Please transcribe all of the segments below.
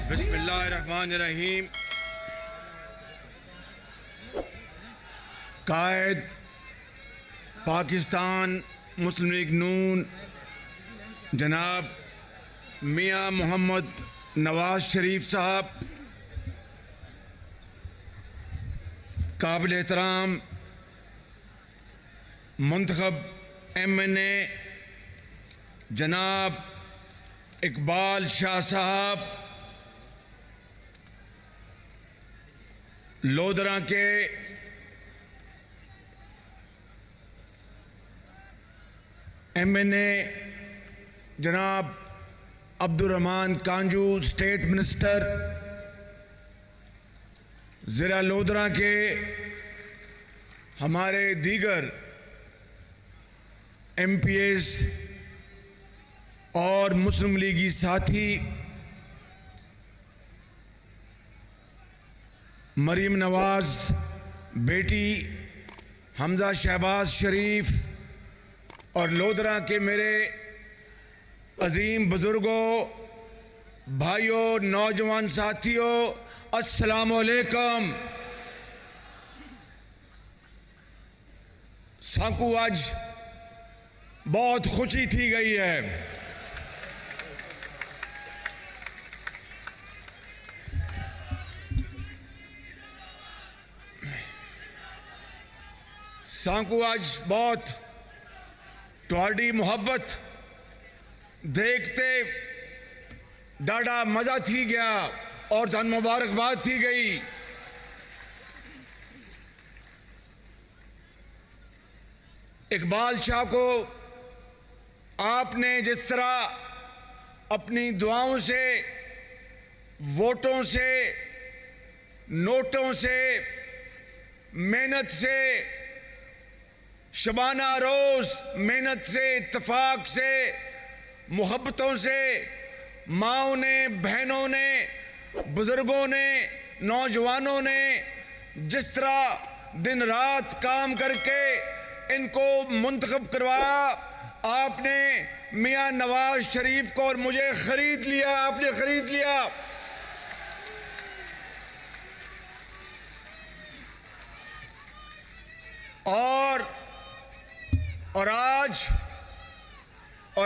बिस्मिल्लाहिर्रहमानिर्रहीम। कायद पाकिस्तान मुस्लिम लीग नून जनाब मियाँ मोहम्मद नवाज शरीफ साहब, काबिल एहतराम मुंतखब MNA जनाब इकबाल शाह साहब, लोधरा के MNA जनाब अब्दुर्रहमान कांजू, स्टेट मिनिस्टर, ज़िला लोधरा के हमारे दीगर MPs और मुस्लिम लीगी साथी, मरीम नवाज बेटी, हमजा शहबाज शरीफ और लोधरा के मेरे अजीम बुजुर्गों, भाइयों, नौजवान साथियों, अस्सलाम वालेकुम। साकू आज बहुत खुशी थी गई है। सांकू आज बहुत तुहाड़ी मोहब्बत देखते डाढ़ा मजा थी गया और धन मुबारकबाद थी गई। इकबाल शाह को आपने जिस तरह अपनी दुआओं से, वोटों से, नोटों से, मेहनत से, शबाना रोज मेहनत से, इत्तेफाक से, मोहब्बतों से, माँओं ने, बहनों ने, बुजुर्गों ने, नौजवानों ने जिस तरह दिन रात काम करके इनको मुंतखब करवाया, आपने मियाँ नवाज शरीफ को और मुझे खरीद लिया, आपने खरीद लिया। और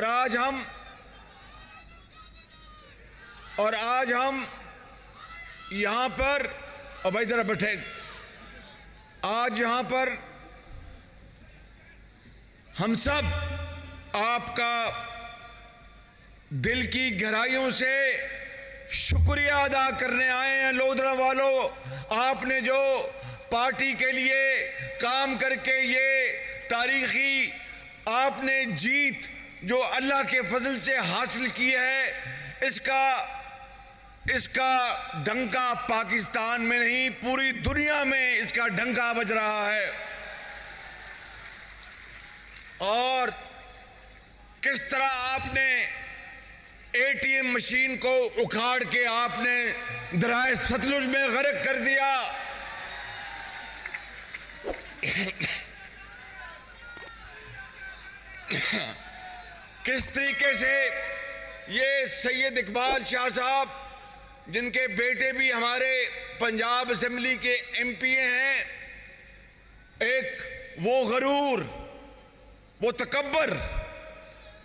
आज हम यहाँ पर, और भाई जरा बैठे, आज यहाँ पर हम सब आपका दिल की गहराइयों से शुक्रिया अदा करने आए हैं। लोधरा वालों, आपने जो पार्टी के लिए काम करके ये तारीखी आपने जीत जो अल्लाह के फजल से हासिल की है, इसका डंका पाकिस्तान में नहीं पूरी दुनिया में इसका डंका बज रहा है। और किस तरह आपने ATM मशीन को उखाड़ के आपने दराए सतलुज में गर्क कर दिया। किस तरीके से ये सैयद इकबाल शाह साहब, जिनके बेटे भी हमारे पंजाब असेंबली के MPA हैं, एक वो गरूर, वो तकब्बर,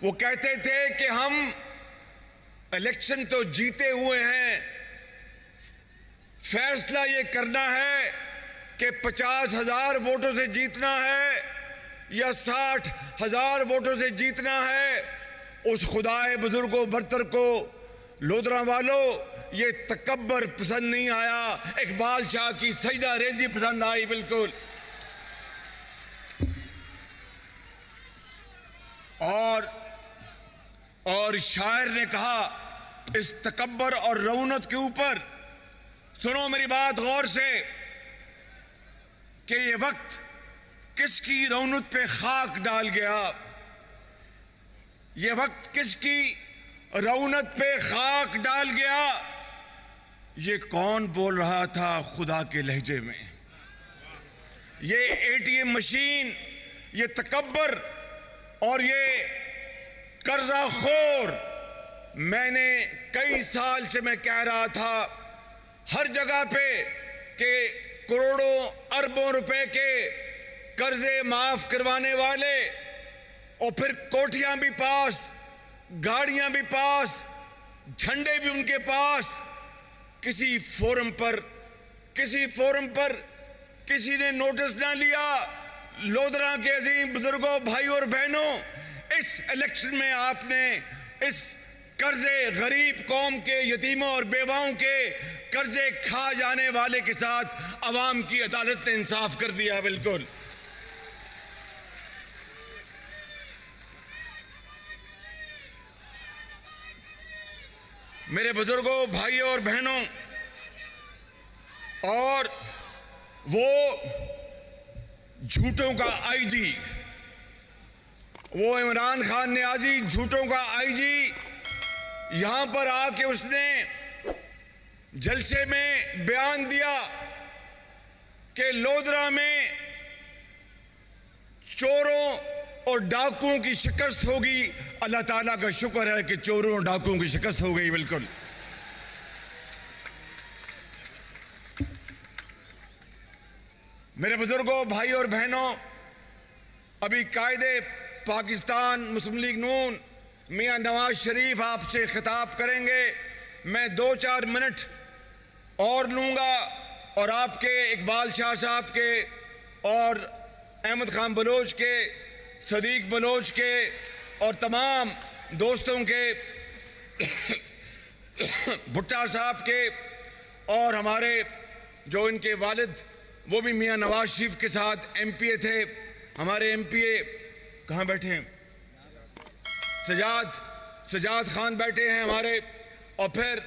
वो कहते थे कि हम इलेक्शन तो जीते हुए हैं, फैसला ये करना है कि 50,000 वोटों से जीतना है या 60,000 वोटों से जीतना है। उस खुदाए बुजुर्गो बरतर को लोधरा वालों ये तकब्बर पसंद नहीं आया, इकबाल शाह की सजदा रेजी पसंद आई। बिल्कुल। और शायर ने कहा इस तकब्बर और रौनत के ऊपर, सुनो मेरी बात गौर से, कि ये वक्त किसकी रौनत पे खाक डाल गया, ये वक्त किसकी रौनत पे खाक डाल गया। ये कौन बोल रहा था खुदा के लहजे में? ये ATM मशीन, ये तकब्बर और ये कर्जा खोर मैंने कई साल से मैं कह रहा था हर जगह पे कि करोड़ों अरबों रुपए के कर्जे माफ करवाने वाले और फिर कोठियां भी पास, गाड़ियां भी पास, झंडे भी उनके पास, किसी फोरम पर किसी ने नोटिस ना लिया। लोधरा के अजीम बुजुर्गों, भाइयों और बहनों, इस इलेक्शन में आपने इस कर्जे गरीब कौम के, यतीमों और बेवाओं के कर्जे खा जाने वाले के साथ अवाम की अदालत ने इंसाफ कर दिया। बिल्कुल मेरे बुजुर्गों, भाइयों और बहनों, और वो झूठों का आईजी, वो इमरान खान नियाजी झूठों का आईजी, यहां पर आके उसने जलसे में बयान दिया कि लोधरा में चोरों और डाकुओं की शिकस्त होगी। अल्लाह ताला का शुक्र है कि चोरों और डाकुओं की शिकस्त हो गई। बिल्कुल मेरे बुजुर्गों, भाई और बहनों, अभी कायदे पाकिस्तान मुस्लिम लीग नून मियां नवाज शरीफ आपसे खिताब करेंगे। मैं 2-4 मिनट और लूंगा और आपके इकबाल शाह साहब के और अहमद खान बलोच के, सदीक बलोच के और तमाम दोस्तों के, भुट्टा साहब के, और हमारे जो इनके वालिद वो भी मियां नवाज शरीफ के साथ एमपीए थे, हमारे एमपीए कहाँ बैठे हैं, सजाद खान बैठे हैं हमारे, और फिर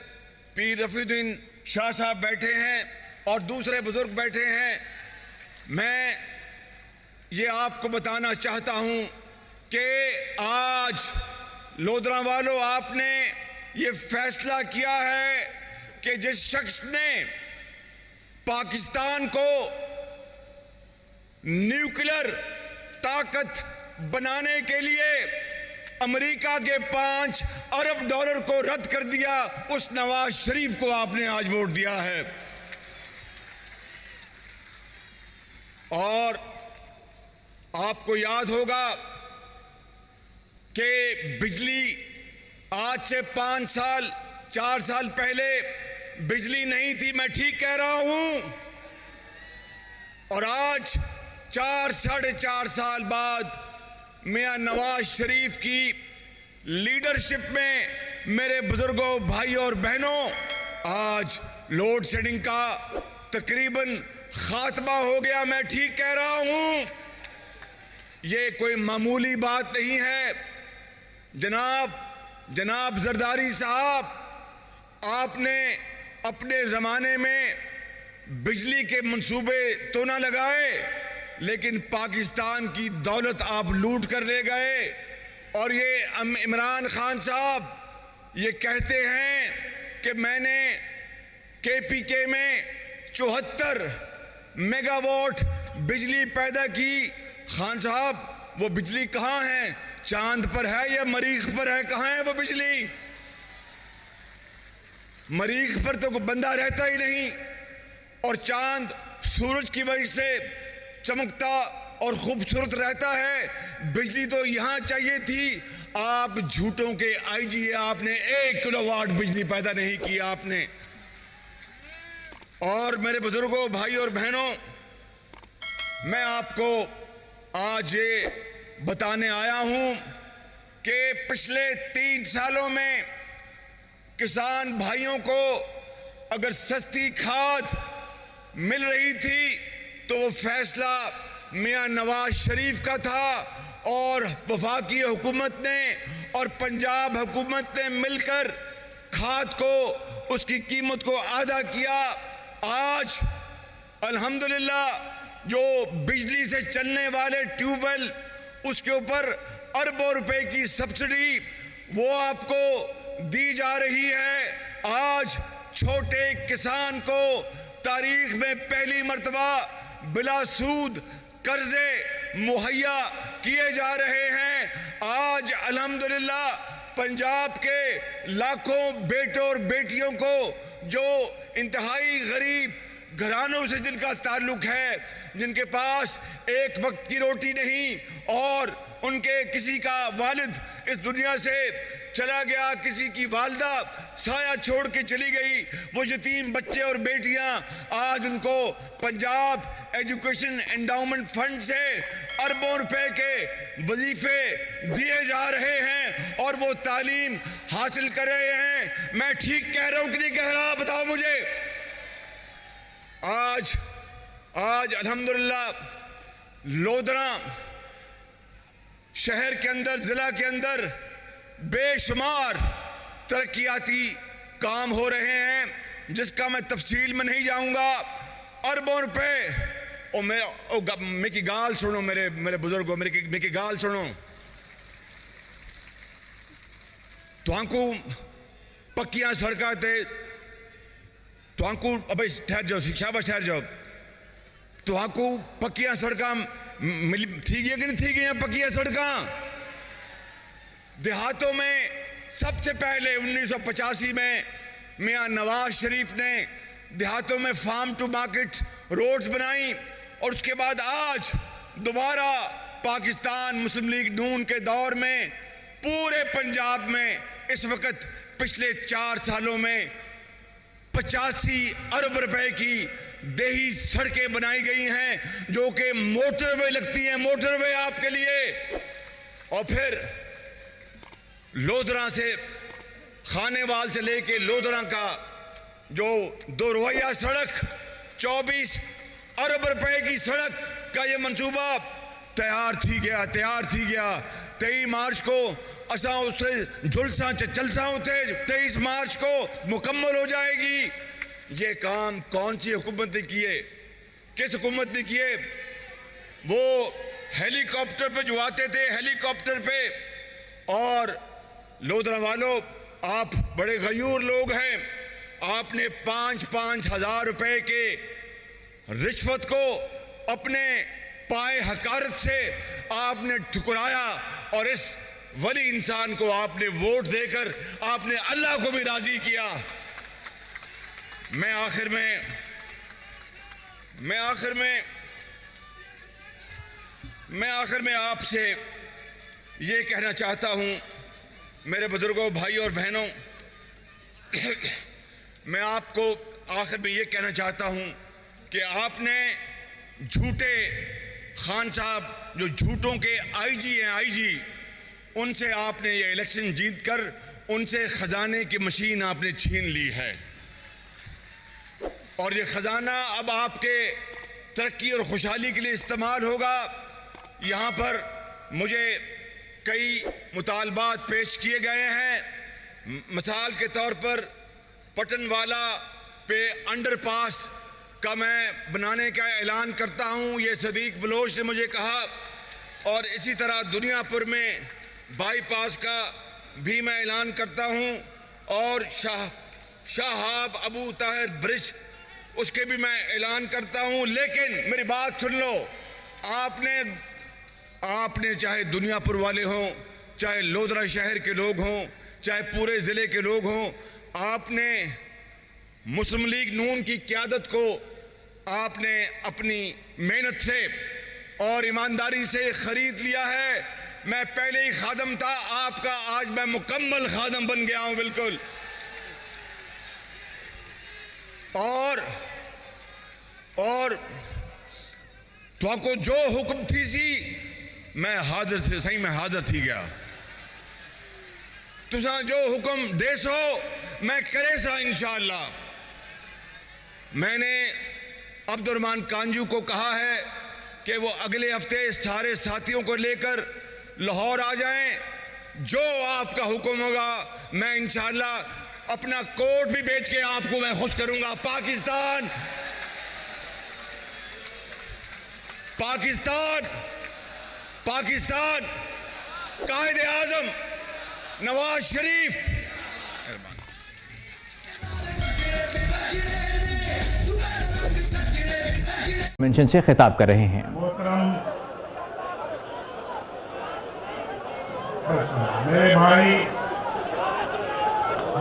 पीर रफीउद्दीन शाह साहब बैठे हैं और दूसरे बुजुर्ग बैठे हैं। मैं ये आपको बताना चाहता हूं कि आज लोधरा वालों, आपने ये फैसला किया है कि जिस शख्स ने पाकिस्तान को न्यूक्लियर ताकत बनाने के लिए अमेरिका के $5 अरब को रद्द कर दिया, उस नवाज शरीफ को आपने आज वोट दिया है। और आपको याद होगा कि बिजली आज से 4 साल पहले बिजली नहीं थी, मैं ठीक कह रहा हूं, और आज 4-4.5 साल बाद मियां नवाज शरीफ की लीडरशिप में, मेरे बुजुर्गों, भाइयों और बहनों, आज लोड शेडिंग का तकरीबन खात्मा हो गया। मैं ठीक कह रहा हूं, ये कोई मामूली बात नहीं है। जनाब जरदारी साहब, आपने अपने ज़माने में बिजली के मंसूबे तो ना लगाए, लेकिन पाकिस्तान की दौलत आप लूट कर ले गए। और ये इमरान खान साहब ये कहते हैं कि मैंने केपीके में 74 मेगावाट बिजली पैदा की। खान साहब, वो बिजली कहाँ है? चांद पर है या मरीख पर है? कहाँ है वो बिजली? मरीख पर तो कोई बंदा रहता ही नहीं, और चांद सूरज की वजह से चमकता और खूबसूरत रहता है। बिजली तो यहां चाहिए थी। आप झूठों के आईजी, आपने 1 किलोवाट बिजली पैदा नहीं की आपने। और मेरे बुजुर्गों, भाइयों और बहनों, मैं आपको आज ये बताने आया हूं कि पिछले 3 सालों में किसान भाइयों को अगर सस्ती खाद मिल रही थी तो वो फैसला मियां नवाज शरीफ का था, और वफाकी हुकूमत ने और पंजाब हुकूमत ने मिलकर खाद को, उसकी कीमत को आधा किया। आज अल्हम्दुलिल्लाह जो बिजली से चलने वाले ट्यूबवेल, उसके ऊपर अरबों रुपए की सब्सिडी वो आपको दी जा रही है। आज छोटे किसान को तारीख में पहली मर्तबा बिला सूद कर्जे मुहैया किए जा रहे हैं। आज अल्हम्दुलिल्लाह पंजाब के लाखों बेटों और बेटियों को जो इंतहाई गरीब घरानों से जिनका ताल्लुक है, जिनके पास एक वक्त की रोटी नहीं और उनके किसी का वालिद इस दुनिया से चला गया, किसी की वालदा साया छोड़ के चली गई, वो यतीम बच्चे और बेटियां आज उनको पंजाब एजुकेशन एंडाउमेंट फंड से अरबों रुपए के वजीफे दिए जा रहे हैं और वो तालीम हासिल कर रहे हैं। मैं ठीक कह रहा हूं कि नहीं कह रहा, बताओ मुझे। आज अल्हम्दुलिल्लाह लोधरा शहर के अंदर, जिला के अंदर बेशुमार तरक्याती काम हो रहे हैं, जिसका मैं तफसील में नहीं जाऊंगा। अरबों रुपए मेरी गाल सुनो, मेरे बुजुर्गों, मेरी गाल सुनो। तुहांकू पक्कियां सड़कां ते तुहांकू अबे ठहर जाओ, शाबाश ठहर जाओ। तुहांकू पक्कियां सड़कां थी गई कि नहीं थी गई पक्कियां सड़कां? देहातों में सबसे पहले 1985 में मियां नवाज शरीफ ने देहातों में फार्म टू मार्केट रोड्स बनाई और उसके बाद आज दोबारा पाकिस्तान मुस्लिम लीग नून के दौर में पूरे पंजाब में इस वक्त पिछले 4 सालों में 85 अरब रुपए की देही सड़कें बनाई गई हैं, जो कि मोटरवे लगती हैं, मोटरवे आपके लिए। और फिर लोधरा से खानेवाल से लेके लोधरा का जो 2 रवैया सड़क 24 अरब रुपए की सड़क का ये मंसूबा तैयार थी गया। 23 मार्च को असा उससे जुलसा चलसा होते 23 मार्च को मुकम्मल हो जाएगी। ये काम कौन सी हुकूमत ने किए, किस हुकूमत ने किए? वो हेलीकॉप्टर पे जो आते थे, हेलीकॉप्टर पे। और लोधरा वालों, आप बड़े गयूर लोग हैं, आपने 5-5 हज़ार रुपए के रिश्वत को अपने पाए हकारत से आपने ठुकराया और इस वली इंसान को आपने वोट देकर आपने अल्लाह को भी राजी किया। मैं आखिर में आपसे ये कहना चाहता हूं, मेरे बुजुर्गों, भाई और बहनों, मैं आपको आखिर में ये कहना चाहता हूं कि आपने झूठे खान साहब जो झूठों के आईजी हैं, आईजी, उनसे आपने ये इलेक्शन जीतकर उनसे खजाने की मशीन आपने छीन ली है और ये खजाना अब आपके तरक्की और खुशहाली के लिए इस्तेमाल होगा। यहाँ पर मुझे कई मुतालबात पेश किए गए हैं। मिसाल के तौर पर पटनवाला पे अंडरपास का मैं बनाने का ऐलान करता हूँ, ये सदीक बलोच ने मुझे कहा। और इसी तरह दुनियापुर में बाईपास का भी मैं ऐलान करता हूँ और शाहाब अबू ताहिर ब्रिज उसके भी मैं ऐलान करता हूँ। लेकिन मेरी बात सुन लो, आपने चाहे दुनियापुर वाले हों, चाहे लोधरा शहर के लोग हों, चाहे पूरे ज़िले के लोग हों, आपने मुस्लिम लीग नून की क़यादत को आपने अपनी मेहनत से और ईमानदारी से ख़रीद लिया है। मैं पहले ही खादम था आपका, आज मैं मुकम्मल खादम बन गया हूं, बिल्कुल। और तो आपको जो हुक्म थी सी मैं हाजिर थे, सही मैं हाजिर थी गया। तुसा जो हुक्म दे सो मैं करे सा इंशाअल्लाह। मैंने अब्दुर्रहमान कांजू को कहा है कि वो अगले हफ्ते सारे साथियों को लेकर लाहौर आ जाएं। जो आपका हुक्म होगा मैं इंशाअल्लाह अपना कोट भी बेच के आपको मैं खुश करूंगा। पाकिस्तान कायदे आजम नवाज शरीफ। मेंशन से खिताब कर रहे हैं। मेरे भाई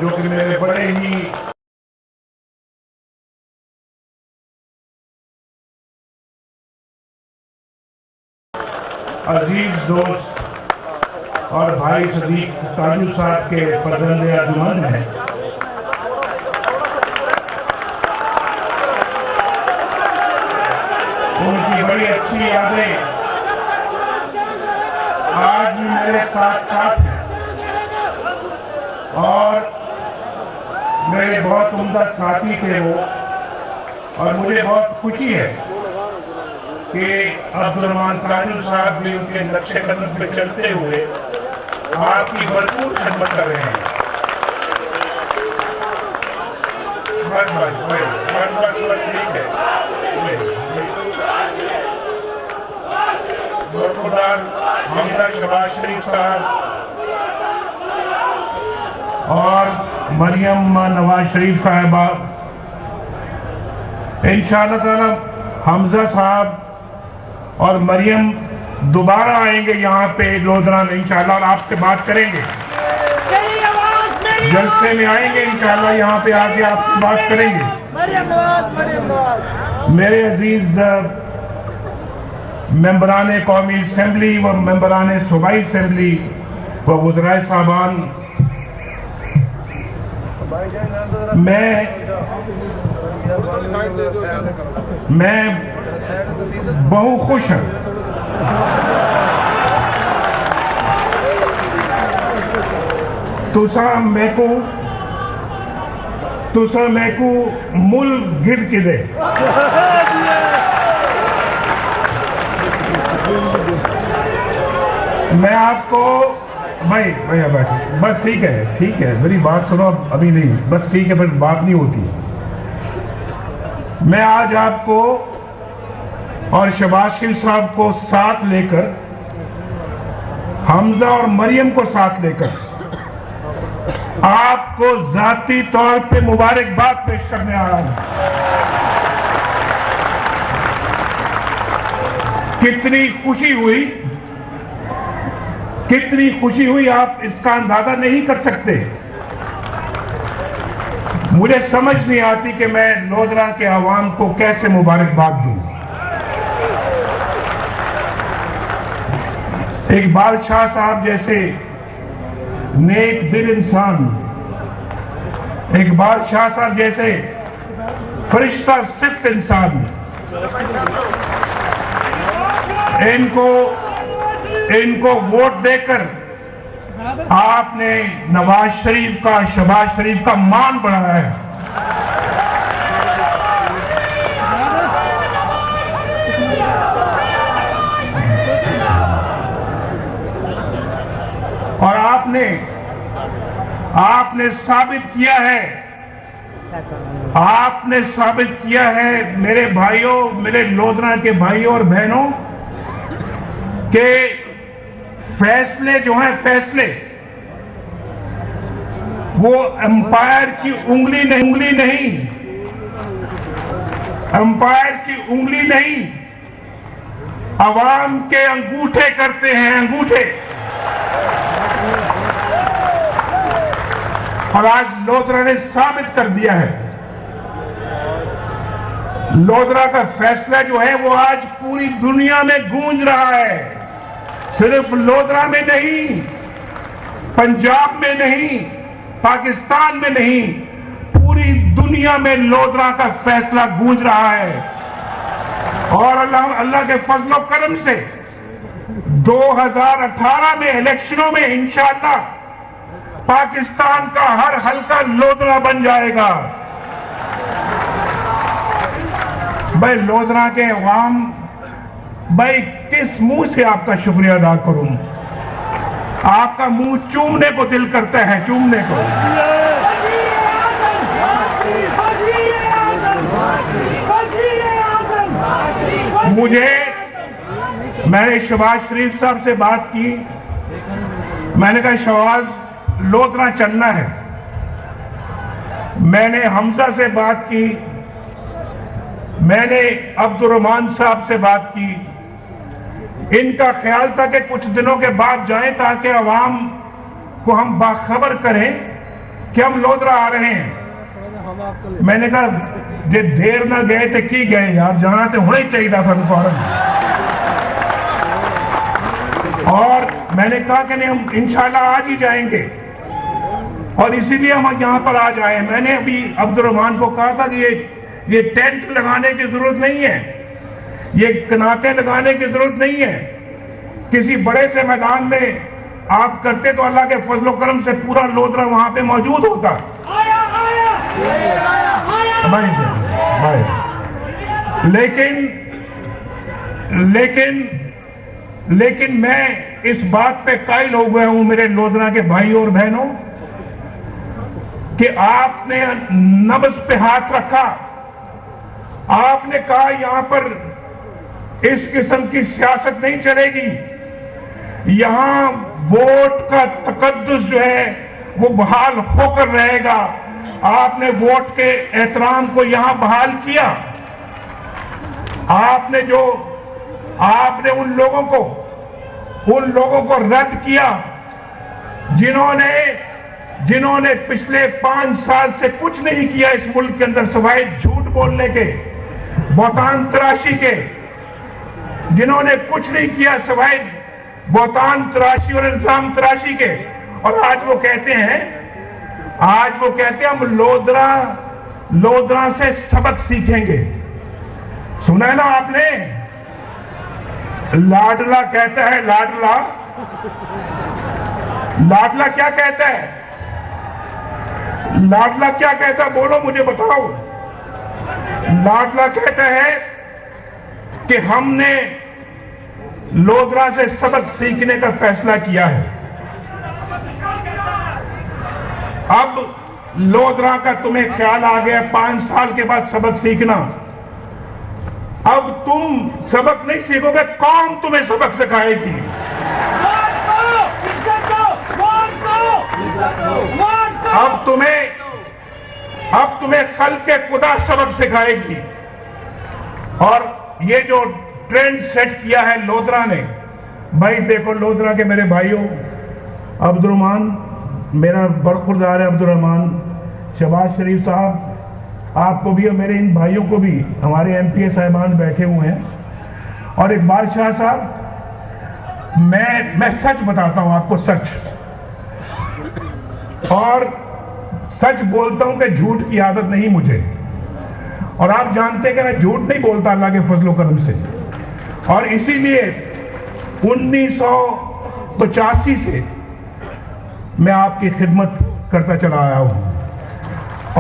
जो कि मेरे बड़े ही अजीज दोस्त और भाई सदीक ताजू साहब के फर्जंद अर्जुमंद हैं। उनकी बड़ी अच्छी यादें आज भी मेरे साथ साथ हैं और मेरे बहुत उम्दा साथी थे वो। और मुझे बहुत खुशी है कि अब्दुर्रहमान ताजू साहब भी उनके नक्शे कदम पे चलते हुए आपकी भरपूर खिदमत कर रहे हैं। बस बस बस बस बस ठीक है। बरखुरदार हमदा शहबाज शरीफ साहब और मरियम नवाज शरीफ साहिबा, इंशाअल्लाह ताला हमजा साहब और मरियम दोबारा आएंगे यहाँ पे लोधरा में इंशाअल्लाह और आपसे बात करेंगे। जलसे में आएंगे इंशाअल्लाह, यहाँ पे आके आपसे बात करेंगे। मेरे अजीज मेंबरान कौमी असम्बली व मेंबरान सूबाई असम्बली व वज़राए साहबान, मैं बहुत खुश हूँ तुसा मैकू मुल्क गिर के दे। मैं आपको भैया बैठो, बस ठीक है मेरी बात सुनो, अभी नहीं, बस ठीक है, फिर बात नहीं होती। मैं आज आपको और शहबाज शरीफ साहब को साथ लेकर, हमजा और मरियम को साथ लेकर आपको जाती तौर पे मुबारकबाद पेश करने आ रहा हूं। कितनी खुशी हुई आप इसका अंदाजा नहीं कर सकते। मुझे समझ नहीं आती कि मैं लोधरा के आवाम को कैसे मुबारकबाद दूं। इकबाल शाह साहब जैसे नेक दिल इंसान, इकबाल शाह साहब जैसे फरिश्ता सिर्फ इंसान, इनको वोट देकर आपने नवाज शरीफ का, शहबाज शरीफ का मान बढ़ाया है। और आपने साबित किया है मेरे भाइयों, मेरे लोधरा के भाइयों और बहनों, के फैसले जो हैं, फैसले वो अंपायर की उंगली नहीं, अंपायर की उंगली नहीं, अवाम के अंगूठे करते हैं, अंगूठे। और आज लोधरा ने साबित कर दिया है। लोधरा का फैसला जो है वो आज पूरी दुनिया में गूंज रहा है। सिर्फ लोधरा में नहीं, पंजाब में नहीं, पाकिस्तान में नहीं, पूरी दुनिया में लोधरा का फैसला गूंज रहा है। और अल्लाह के फजलो करम से 2018 में इलेक्शनों में इंशाअल्लाह पाकिस्तान का हर हल्का लोधरा बन जाएगा। भाई लोधरा के अवाम, भाई किस मुंह से आपका शुक्रिया अदा करूं। आपका मुंह चूमने को दिल करता है, चूमने को। मैंने शहबाज शरीफ साहब से बात की, मैंने कहा शहबाज लोधरा चलना है। मैंने हमजा से बात की, मैंने अब्दुर्रहमान साहब से बात की। इनका ख्याल था कि कुछ दिनों के बाद जाएं ताकि अवाम को हम बाखबर करें कि हम लोधरा आ रहे हैं। मैंने कहा जे देर ना गए थे की गए यार, जाना तो होना ही चाहिए था फौरन। और मैंने कहा कि नहीं, हम इंशाल्लाह आज ही जाएंगे और इसीलिए हम यहाँ पर आज आए। मैंने अभी अब्दुर्रहमान को कहा था कि ये टेंट लगाने की जरूरत नहीं है, ये कनाते लगाने की जरूरत नहीं है। किसी बड़े से मैदान में आप करते तो अल्लाह के फजलो करम से पूरा लोधरा वहां पे मौजूद होता। लेकिन मैं इस बात पे कायल हो गया हूं मेरे लोधरा के भाई और बहनों कि आपने नब्ज पे हाथ रखा। आपने कहा यहां पर इस किस्म की सियासत नहीं चलेगी, यहां वोट का तकद्दुस जो है वो बहाल होकर रहेगा। आपने वोट के एहतराम को यहां बहाल किया। आपने उन लोगों को रद्द किया जिन्होंने पिछले 5 साल से कुछ नहीं किया इस मुल्क के अंदर सिवाय झूठ बोलने के, बहतान तराशी के, जिन्होंने कुछ नहीं किया सिवाय बहतान तराशी और इल्जाम तराशी के। और आज वो कहते हैं हम लोधरा से सबक सीखेंगे। सुना है ना आपने, लाडला कहता है, लाडला क्या कहता है? लाडला क्या कहता है? बोलो मुझे बताओ। लाडला कहता है कि हमने लोधरा से सबक सीखने का फैसला किया है। अब लोधरा का तुम्हें ख्याल आ गया 5 साल के बाद सबक सीखना। अब तुम सबक नहीं सीखोगे, कौम तुम्हें सबक सिखाएगी। अब तुम्हें खल के खुदा सबक सिखाएगी। और ये जो ट्रेंड सेट किया है लोधरा ने, भाई देखो लोधरा के मेरे भाइयों, अब्दुर्रहमान मेरा बरखुरदार है, अब्दुर्रहमान, शहबाज शरीफ साहब, आपको भी और मेरे इन भाइयों को भी, हमारे एमपीए साहिबान बैठे हुए हैं। और इकबाल शाह साहब, मैं सच बताता हूं आपको, सच, और सच बोलता हूं कि झूठ की आदत नहीं मुझे। और आप जानते हैं कि मैं झूठ नहीं बोलता अल्लाह के फजलो करम से। और इसीलिए 1985 से मैं आपकी खिदमत करता चला आया हूं।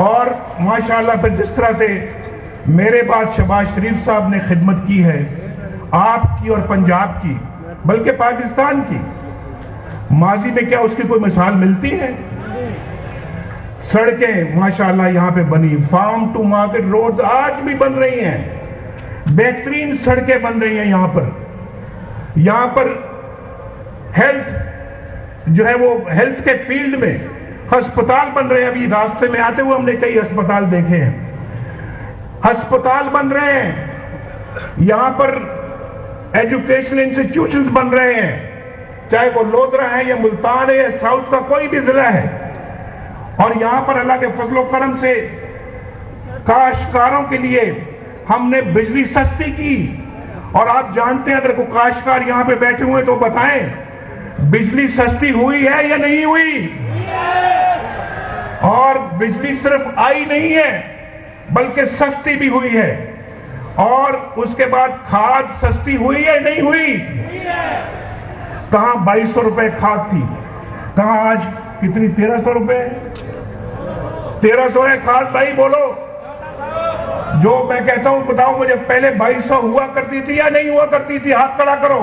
और माशाअल्लाह फिर जिस तरह से मेरे बाद शहबाज शरीफ साहब ने खिदमत की है आपकी और पंजाब की, बल्कि पाकिस्तान की, माजी में क्या उसकी कोई मिसाल मिलती है? सड़कें माशाअल्लाह यहां पे बनी, फार्म टू मार्केट रोड्स आज भी बन रही हैं, बेहतरीन सड़कें बन रही हैं यहां पर हेल्थ जो है वो हेल्थ के फील्ड में अस्पताल बन रहे हैं। अभी रास्ते में आते हुए हमने कई अस्पताल देखे हैं, अस्पताल बन रहे हैं यहां पर, एजुकेशन इंस्टीट्यूशंस बन रहे हैं, चाहे वो लोधरा है या मुल्तान है या साउथ का कोई भी जिला है। और यहां पर अल्लाह के फजलो करम से काश्तकारों के लिए हमने बिजली सस्ती की। और आप जानते हैं, अगर कोई काश्तकार यहां पे बैठे हुए तो बताएं बिजली सस्ती हुई है या नहीं हुई? और बिजली सिर्फ आई नहीं है बल्कि सस्ती भी हुई है। और उसके बाद खाद सस्ती हुई है नहीं हुई? कहां 2200 रुपए खाद थी, कहां आज कितनी 1300 रुपए? 1300 है खाद, भाई बोलो। जो मैं कहता हूं बताओ मुझे, पहले 2200 हुआ करती थी या नहीं हुआ करती थी? हाथ खड़ा करो।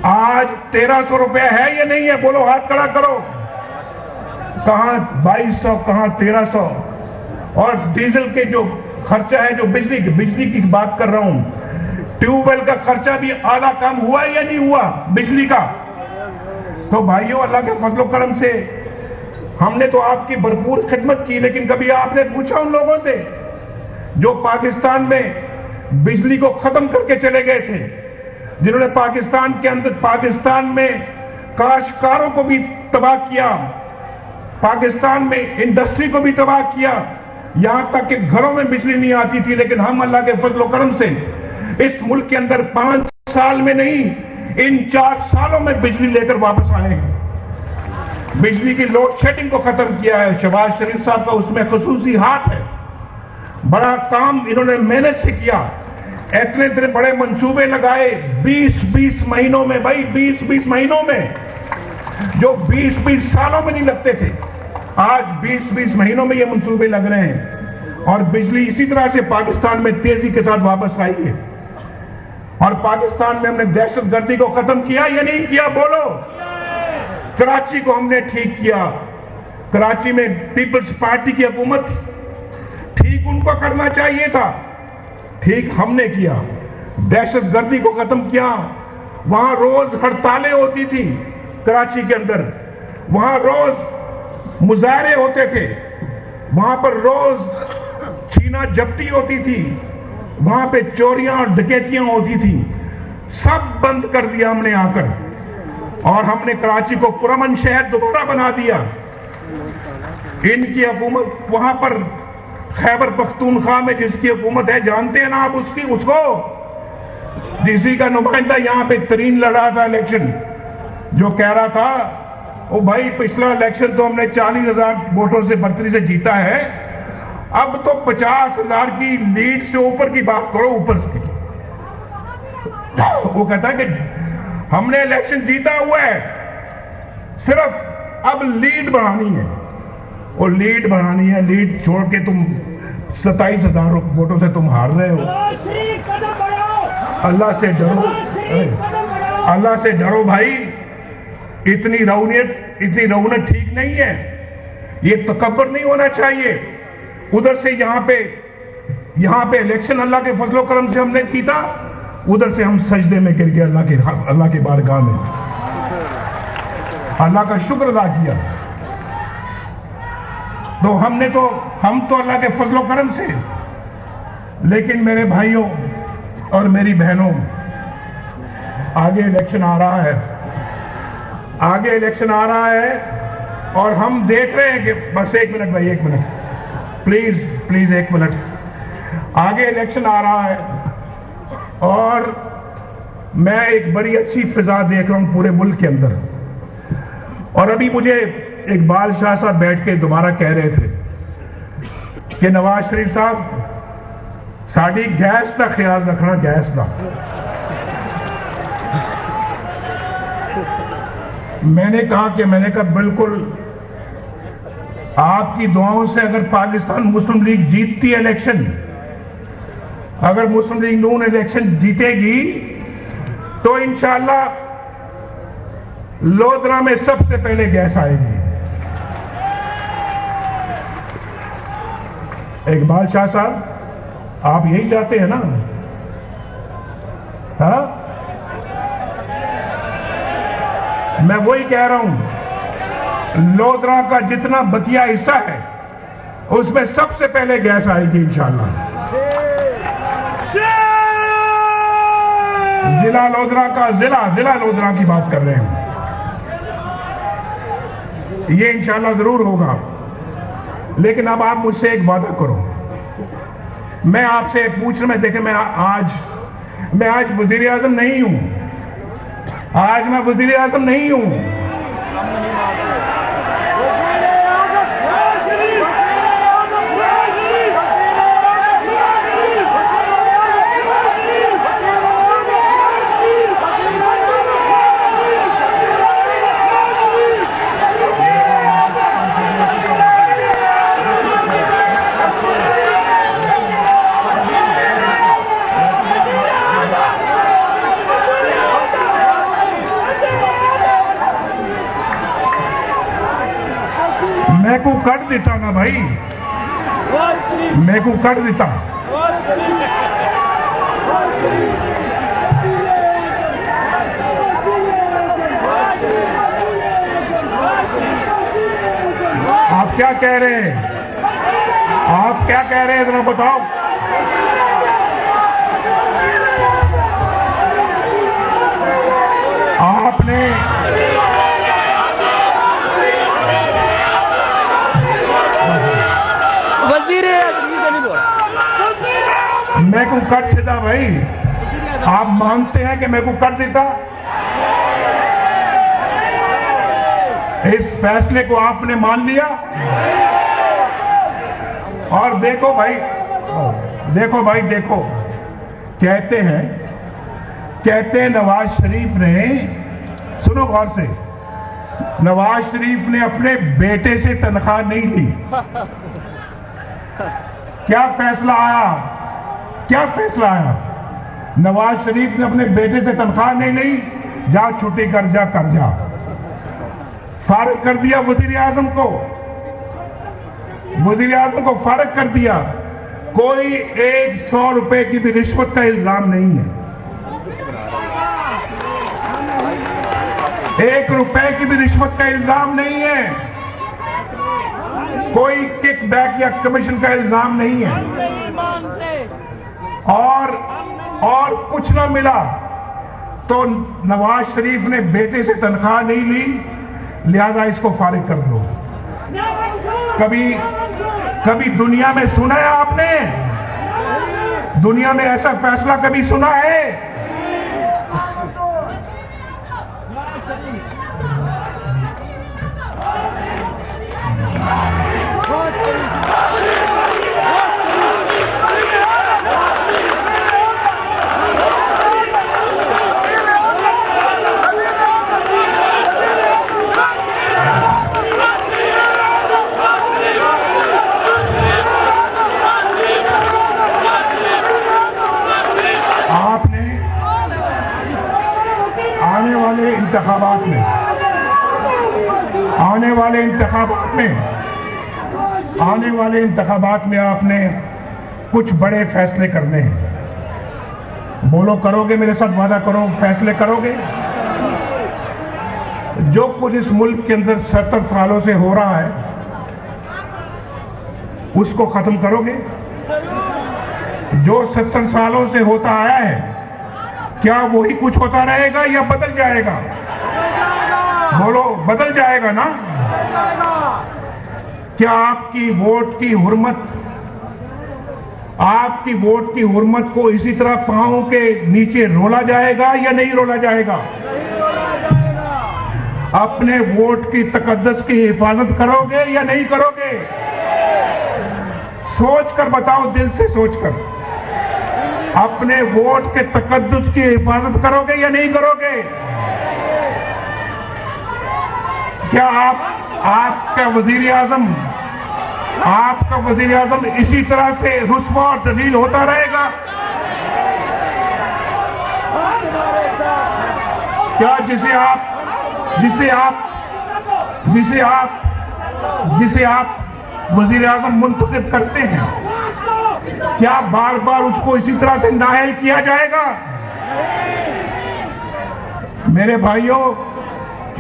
आज 1300 रुपए है या नहीं है? बोलो, हाथ खड़ा करो। कहां 2200, कहां 1300? और डीजल के जो खर्चा है, जो बिजली की बात कर रहा हूं, ट्यूबवेल का खर्चा भी आधा कम हुआ या नहीं हुआ बिजली का? तो भाइयों, अल्लाह के फजलो करम से हमने तो आपकी भरपूर खिदमत की, लेकिन कभी आपने पूछा उन लोगों से जो पाकिस्तान में बिजली को खत्म करके चले गए थे, जिन्होंने पाकिस्तान के अंदर, पाकिस्तान में काश्तकारों को भी तबाह किया, पाकिस्तान में इंडस्ट्री को भी तबाह किया, यहां तक कि घरों में बिजली नहीं आती थी। लेकिन हम अल्लाह के फजल व करम से इस मुल्क के अंदर 5 साल में नहीं, इन 4 सालों में बिजली लेकर वापस आए हैं। बिजली की लोड शेडिंग को खत्म किया है। शहबाज शरीफ साहब का उसमें खुसूसी हाथ है। बड़ा काम इन्होंने मेहनत से किया। इतने बड़े मंसूबे लगाए 20-20 महीनों में, भाई 20-20 महीनों में, जो 20-20 सालों में नहीं लगते थे, आज 20-20 महीनों में ये मंसूबे लग रहे हैं। और बिजली इसी तरह से पाकिस्तान में तेजी के साथ वापस आई है। और पाकिस्तान में हमने दहशतगर्दी को खत्म किया या नहीं किया, बोलो। कराची को हमने ठीक किया। कराची में पीपल्स पार्टी की हुकूमत थी, ठीक उनको करना चाहिए था, ठीक हमने किया। दहशतगर्दी को खत्म किया। वहां रोज हड़तालें होती थी कराची के अंदर, वहां रोज मुजाहरे होते थे, वहां पर रोज छीना झपटी होती थी, वहां पे चोरियां और डकैतियां होती थी। सब बंद कर दिया हमने आकर, और हमने कराची को पुरअमन शहर दोबारा बना दिया। इनकी हुकूमत वहां पर खैबर पख्तूनख्वा में जिसकी हुकूमत है, जानते हैं ना आप उसको, डीसी का नुमाइंदा यहां पे तरीन लड़ा था इलेक्शन, जो कह रहा था ओ भाई पिछला इलेक्शन तो हमने 40,000 वोटों से बढ़तरी से जीता है, अब तो 50,000 की लीड से ऊपर की बात करो, ऊपर से। वो कहता है कि हमने इलेक्शन जीता हुआ है, सिर्फ अब लीड बढ़ानी है। और लीड बढ़ानी है, लीड छोड़ के तुम 27,000 वोटों से तुम हार रहे हो। अल्लाह से डरो, अल्लाह से डरो भाई। इतनी रौनक ठीक नहीं है, ये तकब्बुर नहीं होना चाहिए। उधर से यहाँ पे इलेक्शन अल्लाह के फजलो करम से हमने जीता, उधर से हम सजदे में गिर गए अल्लाह के बारगाह में, अल्लाह का शुक्र अदा किया। तो हम तो अल्लाह के फजलो करम से। लेकिन मेरे भाइयों और मेरी बहनों, आगे इलेक्शन आ रहा है, आगे इलेक्शन आ रहा है, और हम देख रहे हैं कि बस 1 मिनट भाई, 1 मिनट प्लीज 1 मिनट। आगे इलेक्शन आ रहा है और मैं एक बड़ी अच्छी फिजा देख रहा हूं पूरे मुल्क के अंदर। और अभी मुझे इकबाल शाह साहब बैठ के दोबारा कह रहे थे कि नवाज शरीफ साहब साड़ी गैस का ख्याल रखना, गैस का। मैंने कहा बिल्कुल, आपकी दुआओं से अगर पाकिस्तान मुस्लिम लीग जीतती है इलेक्शन, अगर मुस्लिम लीग नून इलेक्शन जीतेगी, तो इंशाअल्लाह लोधरा में सबसे पहले गैस आएगी। इकबाल शाह साहब, आप यही चाहते हैं ना? हाँ, मैं वही कह रहा हूं, लोधरा का जितना बकिया हिस्सा है उसमें सबसे पहले गैस आएगी इंशाअल्लाह। जिला लोधरा की बात कर रहे हैं, ये इंशाअल्लाह जरूर होगा। लेकिन अब आप मुझसे एक वादा करो, मैं आपसे पूछ रहा, देखें मैं आज वजीर आजम नहीं हूं, आज मैं वजीर आजम नहीं हूं। मैं को कट देता ना भाई, मैं को कट देता। आप क्या कह रहे हैं? आप क्या कह रहे हैं जरा बताओ। मैं को कर देता भाई, आप मानते हैं कि मैं को कर देता? इस फैसले को आपने मान लिया। और देखो भाई, देखो कहते हैं नवाज शरीफ ने, सुनो गौर से, नवाज शरीफ ने अपने बेटे से तनख्वाह नहीं ली। क्या फैसला आया? नवाज शरीफ ने अपने बेटे से तनख्वाह नहीं ली, जा छुट्टी कर जा, फारिग कर दिया वजीर आजम को फारिग कर दिया। कोई 100 रुपए की भी रिश्वत का इल्जाम नहीं है, 1 रुपए की भी रिश्वत का इल्जाम नहीं है, कोई किकबैक या कमीशन का इल्जाम नहीं है, और कुछ ना मिला तो नवाज शरीफ ने बेटे से तनख्वाह नहीं ली, लिहाजा इसको फारिग कर दो। कभी दुनिया में सुना है आपने? दुनिया में ऐसा फैसला कभी सुना है? आने वाले इंतखाबात में आपने कुछ बड़े फैसले करने हैं। बोलो, करोगे? मेरे साथ वादा करो, फैसले करोगे? जो कुछ इस मुल्क के अंदर 70 सालों से हो रहा है उसको खत्म करोगे? जो 70 सालों से होता आया है, क्या वही कुछ होता रहेगा या बदल जाएगा? बोलो, बदल जाएगा ना? क्या आपकी वोट की हुर्मत को इसी तरह पांव के नीचे रोला जाएगा या नहीं रोला जाएगा? अपने वोट की तकद्दुस की हिफाजत करोगे या नहीं करोगे? सोचकर बताओ, दिल से सोचकर, अपने वोट के तकद्दुस की हिफाजत करोगे या नहीं करोगे? क्या आपका वजीर आजम इसी तरह से रुस्वा और जलील होता रहेगा? क्या जिसे आप वजीर आजम मुंतखब करते हैं, क्या बार बार उसको इसी तरह से नाअहल किया जाएगा? मेरे भाइयों,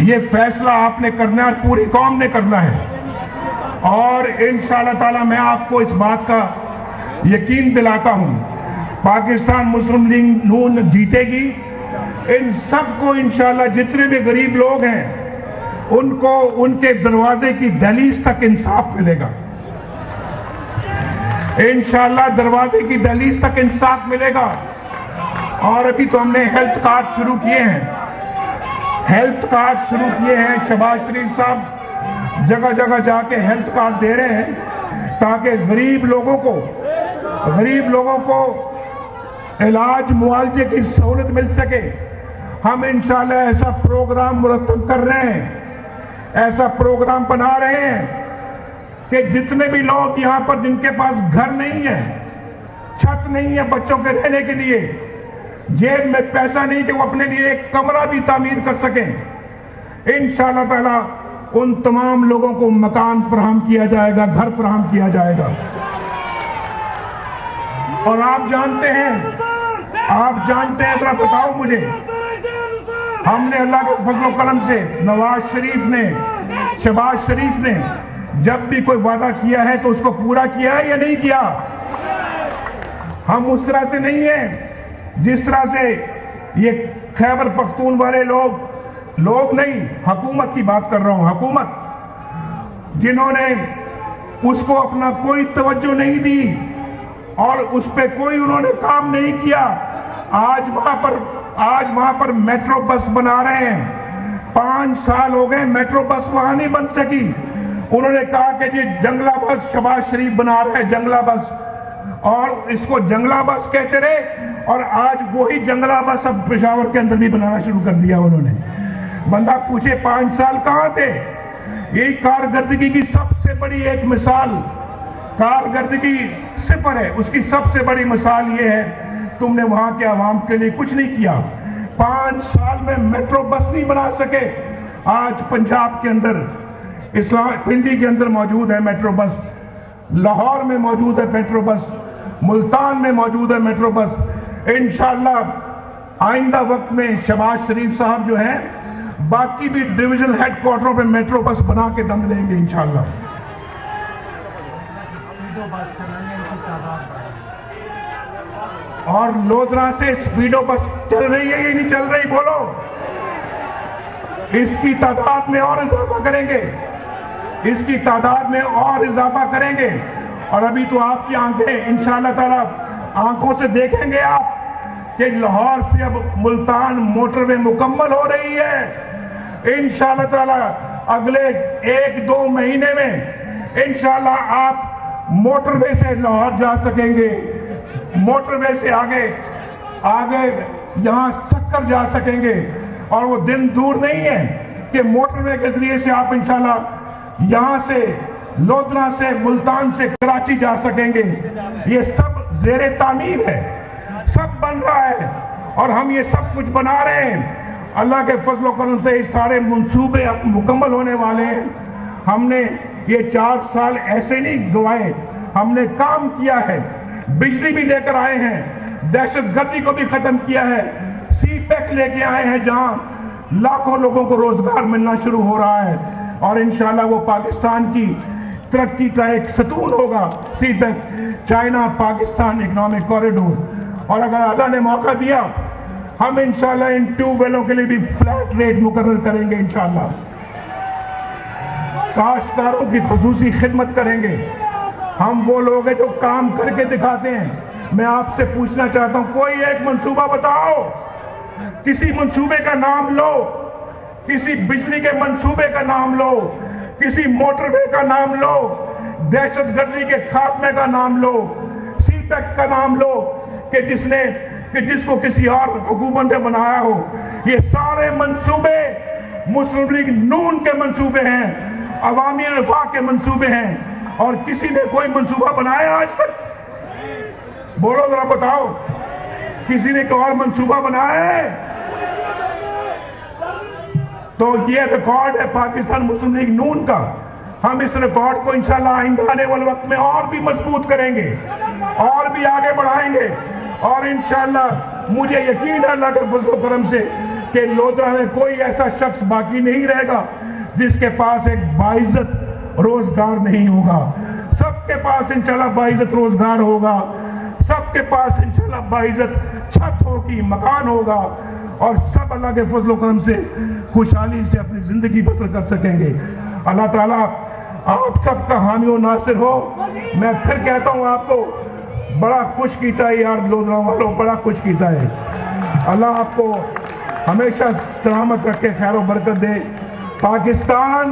ये फैसला आपने करना है, पूरी कौम ने करना है। और इंशाअल्लाह ताला मैं आपको इस बात का यकीन दिलाता हूं, पाकिस्तान मुस्लिम लीग नून जीतेगी। इन सबको इंशाअल्लाह, जितने भी गरीब लोग हैं, उनको उनके दरवाजे की दहलीज तक इंसाफ मिलेगा। इंशाअल्लाह दरवाजे की दहलीज तक इंसाफ मिलेगा। और अभी तो हमने हेल्थ कार्ड शुरू किए हैं, शहबाज शरीफ साहब जगह जगह जाके हेल्थ कार्ड दे रहे हैं, ताकि गरीब लोगों को इलाज मुआवजे की सहूलत मिल सके। हम इंशाअल्लाह ऐसा प्रोग्राम मुरतब कर रहे हैं, ऐसा प्रोग्राम बना रहे हैं कि जितने भी लोग यहाँ पर जिनके पास घर नहीं है, छत नहीं है बच्चों के रहने के लिए, जेब में पैसा नहीं कि वो अपने लिए एक कमरा भी तामीर कर सकें, इंशाअल्लाह ताला उन तमाम लोगों को मकान फराहम किया जाएगा, घर फराहम किया जाएगा। और आप जानते हैं, जरा बताओ मुझे, हमने अल्लाह के फजल करम से नवाज शरीफ ने, शहबाज शरीफ ने जब भी कोई वादा किया है तो उसको पूरा किया है या नहीं किया? हम उस तरह से नहीं है जिस तरह से ये खैबर पख्तून वाले लोग नहीं, हुकूमत की बात कर रहा हूं, हुकूमत, जिन्होंने उसको अपना कोई तवज्जो नहीं दी, और उस पे कोई उन्होंने काम नहीं किया। आज वहां पर मेट्रो बस बना रहे हैं। 5 साल हो गए, मेट्रो बस वहां नहीं बन सकी। उन्होंने कहा कि जी जंगला बस शहबाज शरीफ बना रहे हैं, जंगला बस, और इसको जंगला बस कहते रहे, और आज वही जंगला बस अब पेशावर के अंदर भी बनाना शुरू कर दिया उन्होंने। बंदा पूछे 5 साल कहां थे? यही कारकर्दगी की सबसे बड़ी एक मिसाल, कारकर्दगी सिफर है, उसकी सबसे बड़ी मिसाल ये है, तुमने वहां के आवाम के लिए कुछ नहीं किया। 5 साल में मेट्रो बस नहीं बना सके। आज पंजाब के अंदर, इस्लाम पिंडी के अंदर मौजूद है मेट्रो बस, लाहौर में मौजूद है मेट्रो बस, मुल्तान में मौजूद है मेट्रो बस। इंशाअल्लाह आइंदा वक्त में शहबाज शरीफ साहब जो हैं, बाकी भी डिवीजनल हेडक्वार्टरों पे मेट्रो बस बना के दम देंगे इंशाअल्लाह। और लोधरा से स्पीडो बस चल रही है, ये नहीं चल रही, बोलो। इसकी तादाद में और इजाफा करेंगे, इसकी तादाद में और इजाफा करेंगे। और अभी तो आपकी आंखें इंशाअल्लाह ताला आंखों से देखेंगे आप कि लाहौर से अब मुल्तान मोटरवे मुकम्मल हो रही है। इंशाअल्लाह ताला अगले 1-2 महीने में इंशाअल्लाह आप मोटरवे से लाहौर जा सकेंगे, मोटरवे से आगे यहां सक्कर जा सकेंगे। और वो दिन दूर नहीं है कि मोटरवे के जरिए से आप इंशाअल्लाह यहां से लोधरा से मुल्तान से कराची जा सकेंगे। ये सब ज़ेरे तामीर है, सब बन रहा है, और हम ये सब कुछ बना रहे हैं। अल्लाह के फजल करम से ये सारे मंसूबे अब मुकम्मल होने वाले हैं। हमने ये 4 साल ऐसे नहीं गवाए, हमने काम किया है। बिजली भी लेकर आए हैं, दहशतगर्दी को भी खत्म किया है, सीपैक लेके आए हैं जहां लाखों लोगों को रोजगार मिलना शुरू हो रहा है। और इंशाल्लाह वो पाकिस्तान की तरक्की का एक सतून होगा, CPEC, China Pakistan economic corridor. और अगर अल्लाह ने मौका दिया, हम इंशाल्लाह इन ट्यूबवेलों के लिए भी फ्लैट रेट मुकर्रर करेंगे इंशाल्लाह। काश्तकारों की खुसूसी खिदमत करेंगे। हम वो लोग हैं जो काम करके दिखाते हैं। मैं आपसे पूछना चाहता हूं, कोई एक मंसूबा बताओ, किसी मंसूबे का नाम लो, किसी बिजली के मंसूबे का नाम लो, किसी मोटरवे का नाम लो, दहशतगर्दी के खात्मे का नाम लो, सीपैक का नाम लो, कि जिसको किसी और हुकूमत ने बनाया हो। ये सारे मंसूबे मुस्लिम लीग नून के मंसूबे हैं, अवामी रफा के मंसूबे हैं। और किसी ने कोई मंसूबा बनाया आज तक? बोलो जरा, बताओ, किसी ने कोई और मंसूबा बनाया है? तो ये रिकॉर्ड है पाकिस्तान मुस्लिम लीग नून का। हम इस रिकॉर्ड को इंशाल्लाह आइंदा आने वाले वक्त में और भी मजबूत करेंगे, और भी आगे बढ़ाएंगे। और इंशाल्लाह मुझे यकीन है अल्लाह के फजल करम से कि लोधरा में कोई ऐसा शख्स बाकी नहीं रहेगा जिसके पास एक बाइज्जत रोजगार नहीं होगा। सबके पास इंशाल्लाह बाइज्जत रोजगार होगा, सबके पास इंशाल्लाह बाइज्जत छत होगी, मकान होगा, और सब अल्लाह के फजल करम से खुशहाली से अपनी जिंदगी बसर कर सकेंगे। अल्लाह ताला आप सबका हामी और नासिर हो। मैं फिर कहता हूँ, आपको बड़ा खुश कीता है यार, लोधरा वालों, बड़ा खुश कीता है। अल्लाह आपको हमेशा सलामत रखे, खैर और बरकत दे। पाकिस्तान